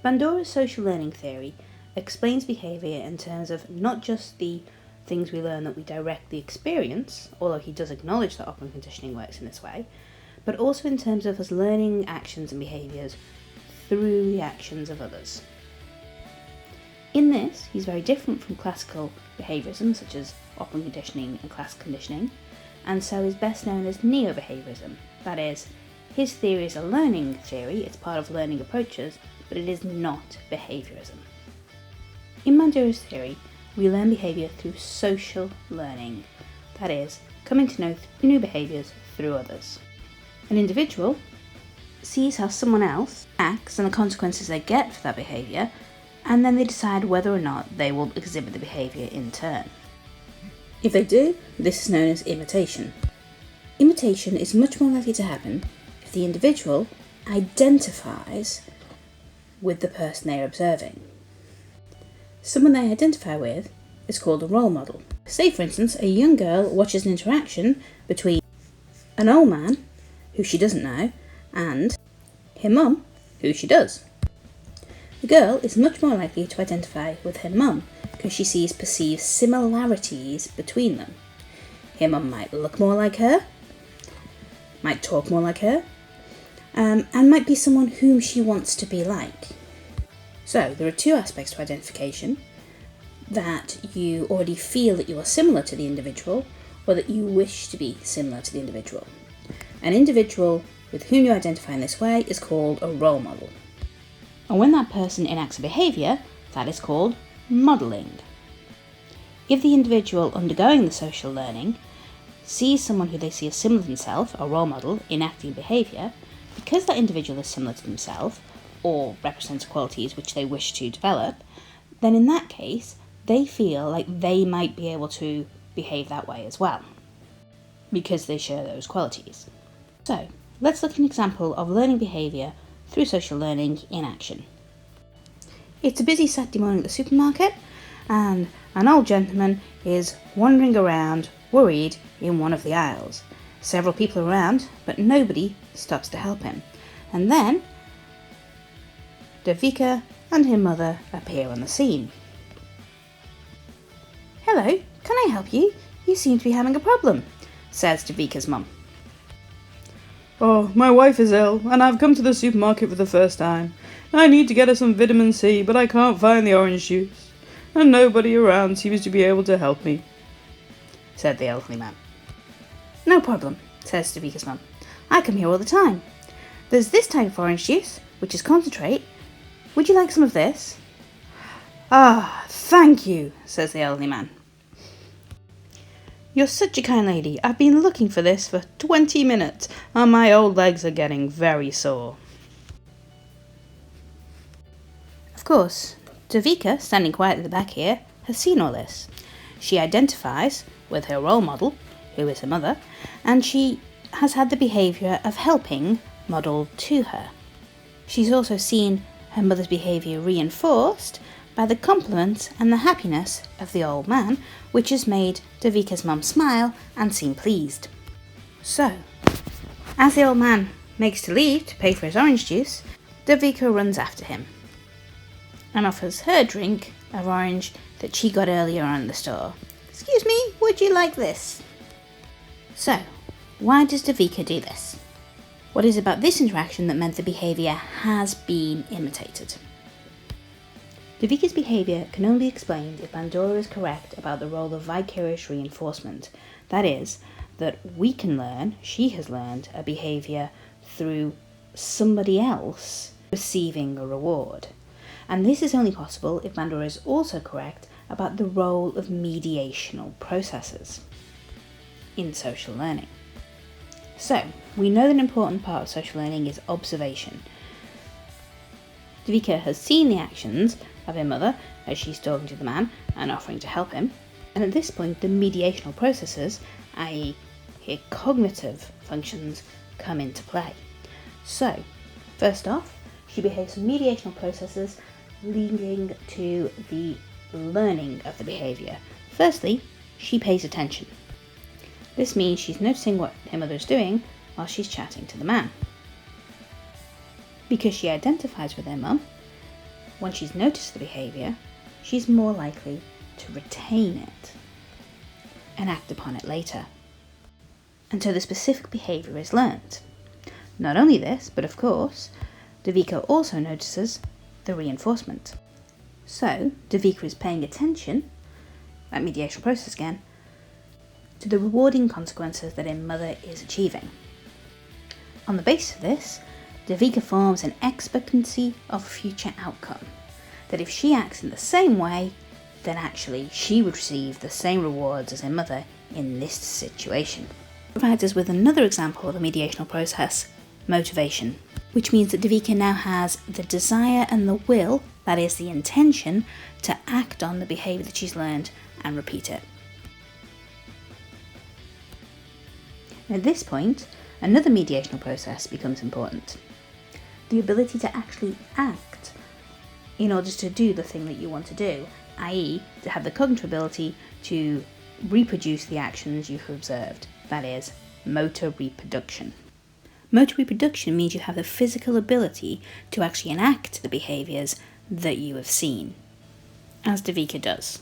Bandora's social learning theory explains behaviour in terms of not just the things we learn that we directly experience, although he does acknowledge that operant conditioning works in this way, but also in terms of us learning actions and behaviours through the actions of others. In this, he's very different from classical behaviourism, such as operant conditioning and classical conditioning, and so is best known as neo-behaviourism. That is, his theory is a learning theory, it's part of learning approaches, but it is not behaviourism. In Bandora's theory, we learn behaviour through social learning, that is, coming to know new behaviours through others. An individual sees how someone else acts and the consequences they get for that behaviour, and then they decide whether or not they will exhibit the behaviour in turn. If they do, this is known as imitation. Imitation is much more likely to happen if the individual identifies with the person they are observing. Someone they identify with is called a role model. Say, for instance, a young girl watches an interaction between an old man, who she doesn't know, and her mum, who she does. The girl is much more likely to identify with her mum because she sees perceived similarities between them. Her mum might look more like her, might talk more like her, and might be someone whom she wants to be like. So there are two aspects to identification: that you already feel that you are similar to the individual, or that you wish to be similar to the individual. An individual with whom you identify in this way is called a role model. And when that person enacts a behaviour, that is called modelling. If the individual undergoing the social learning sees someone who they see as similar to themselves, a role model, enacting behaviour, because that individual is similar to themselves, or represents qualities which they wish to develop, then in that case, they feel like they might be able to behave that way as well, because they share those qualities. So, let's look at an example of learning behaviour through social learning in action. It's a busy Saturday morning at the supermarket, and an old gentleman is wandering around, worried, in one of the aisles. Several people are around, but nobody stops to help him. And then, Devika and her mother appear on the scene. "Hello, can I help you? You seem to be having a problem," says Devika's mum. "Oh, my wife is ill, and I've come to the supermarket for the first time. I need to get her some vitamin C, but I can't find the orange juice, and nobody around seems to be able to help me," said the elderly man. "No problem," says Devika's mum. "I come here all the time. There's this type of orange juice, which is concentrate. Would you like some of this?" "Ah, thank you," says the elderly man. "You're such a kind lady. I've been looking for this for 20 minutes, and my old legs are getting very sore." Of course, Devika, standing quiet at the back here, has seen all this. She identifies with her role model, who is her mother, and she has had the behaviour of helping modelled to her. She's also seen her mother's behaviour reinforced by the compliments and the happiness of the old man, which has made Devika's mum smile and seem pleased. So, as the old man makes to leave to pay for his orange juice, Devika runs after him and offers her drink of orange that she got earlier on in the store. "Excuse me, would you like this?" So, why does Devika do this? What is it about this interaction that meant the behaviour has been imitated? Devika's behaviour can only be explained if Bandura is correct about the role of vicarious reinforcement. That is, that we can learn, she has learned, a behaviour through somebody else receiving a reward. And this is only possible if Bandura is also correct about the role of mediational processes in social learning. So, we know that an important part of social learning is observation. Devika has seen the actions of her mother as she's talking to the man and offering to help him, and at this point the mediational processes, i.e. her cognitive functions, come into play. So, first off, she behaves some mediational processes leading to the learning of the behaviour. Firstly, she pays attention. This means she's noticing what her mother is doing while she's chatting to the man. Because she identifies with her mum, Once she's noticed the behaviour, she's more likely to retain it and act upon it later, until the specific behaviour is learnt. Not only this, but of course, Devika also notices the reinforcement. So, Devika is paying attention, that mediational process again, to the rewarding consequences that her mother is achieving. On the basis of this, Devika forms an expectancy of a future outcome, that if she acts in the same way, then actually she would receive the same rewards as her mother in this situation. Provides us with another example of a mediational process, motivation, which means that Devika now has the desire and the will, that is the intention, to act on the behaviour that she's learned and repeat it. At this point, another mediational process becomes important. The ability to actually act in order to do the thing that you want to do, i.e. to have the cognitive ability to reproduce the actions you've observed, that is, motor reproduction. Motor reproduction means you have the physical ability to actually enact the behaviours that you have seen, as Devika does.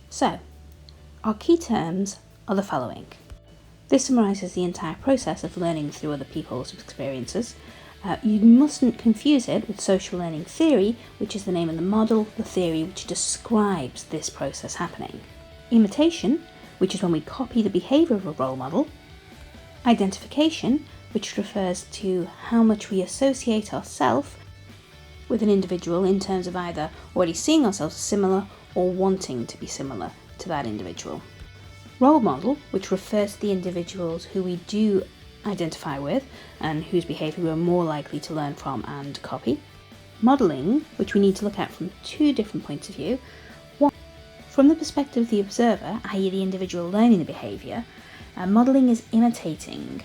So, our key terms are the following. This summarises the entire process of learning through other people's experiences. You mustn't confuse it with social learning theory, which is the name of the model, the theory which describes this process happening. Imitation, which is when we copy the behaviour of a role model. Identification, which refers to how much we associate ourselves with an individual in terms of either already seeing ourselves as similar or wanting to be similar to that individual. Role model, which refers to the individuals who we do identify with and whose behaviour we are more likely to learn from and copy. Modelling, which we need to look at from two different points of view. One, from the perspective of the observer, i.e. the individual learning the behaviour, modelling is imitating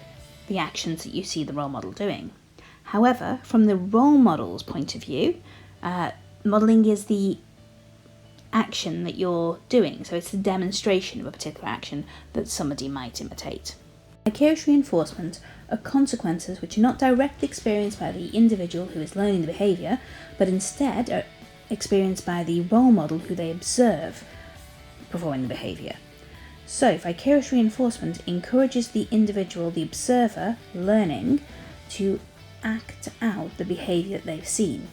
the actions that you see the role model doing. However, from the role model's point of view, modelling is the action that you're doing, so it's the demonstration of a particular action that somebody might imitate. Vicarious reinforcement are consequences which are not directly experienced by the individual who is learning the behaviour, but instead are experienced by the role model who they observe performing the behaviour. So, vicarious reinforcement encourages the individual, the observer, learning to act out the behaviour that they've seen.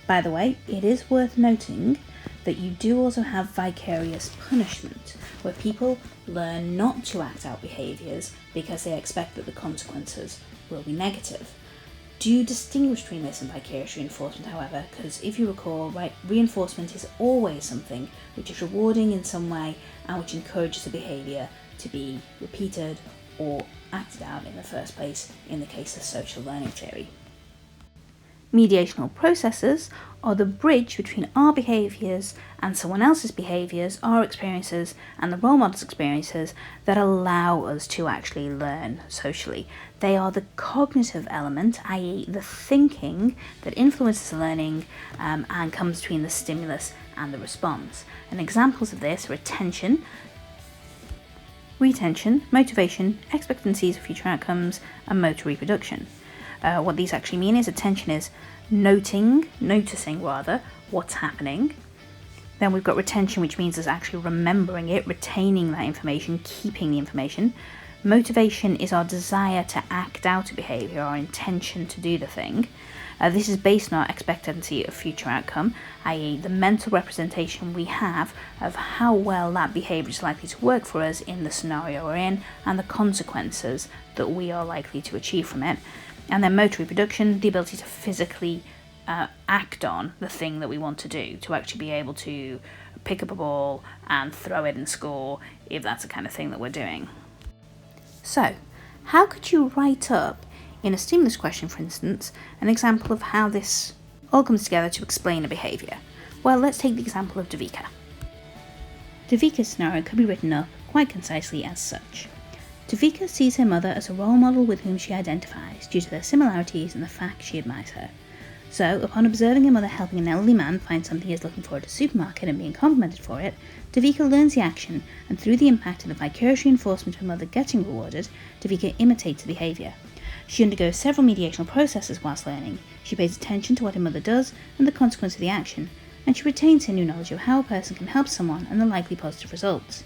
By the way, it is worth noting that you do also have vicarious punishment, where people learn not to act out behaviours because they expect that the consequences will be negative. Do distinguish between this and vicarious reinforcement, however, because if you recall, reinforcement is always something which is rewarding in some way and which encourages the behaviour to be repeated or acted out in the first place in the case of social learning theory. Mediational processes are the bridge between our behaviours and someone else's behaviours, our experiences, and the role model's experiences that allow us to actually learn socially. They are the cognitive element, i.e. the thinking that influences the learning and comes between the stimulus and the response. And examples of this are attention, retention, motivation, expectancies of future outcomes, and motor reproduction. What these actually mean is attention is noticing what's happening. Then we've got retention, which means us actually remembering it, retaining that information, keeping the information. Motivation is our desire to act out a behaviour, our intention to do the thing. This is based on our expectancy of future outcome, i.e. the mental representation we have of how well that behaviour is likely to work for us in the scenario we're in, and the consequences that we are likely to achieve from it. And then motor reproduction, the ability to physically act on the thing that we want to do, to actually be able to pick up a ball and throw it and score, if that's the kind of thing that we're doing. So, how could you write up, in a stimulus question for instance, an example of how this all comes together to explain a behaviour? Well, let's take the example of Devika. Devika's scenario could be written up quite concisely as such. Devika sees her mother as a role model with whom she identifies due to their similarities and the fact she admires her. So, upon observing her mother helping an elderly man find something he is looking for at a supermarket and being complimented for it, Devika learns the action, and through the impact of the vicarious reinforcement of her mother getting rewarded, Devika imitates the behaviour. She undergoes several mediational processes whilst learning. She pays attention to what her mother does and the consequence of the action, and she retains her new knowledge of how a person can help someone and the likely positive results.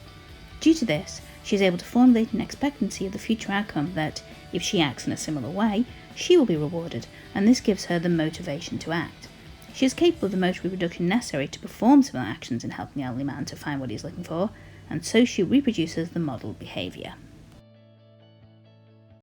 Due to this, she is able to formulate an expectancy of the future outcome that, if she acts in a similar way, she will be rewarded, and this gives her the motivation to act. She is capable of the motor reproduction necessary to perform similar actions in helping the elderly man to find what he is looking for, and so she reproduces the model behaviour.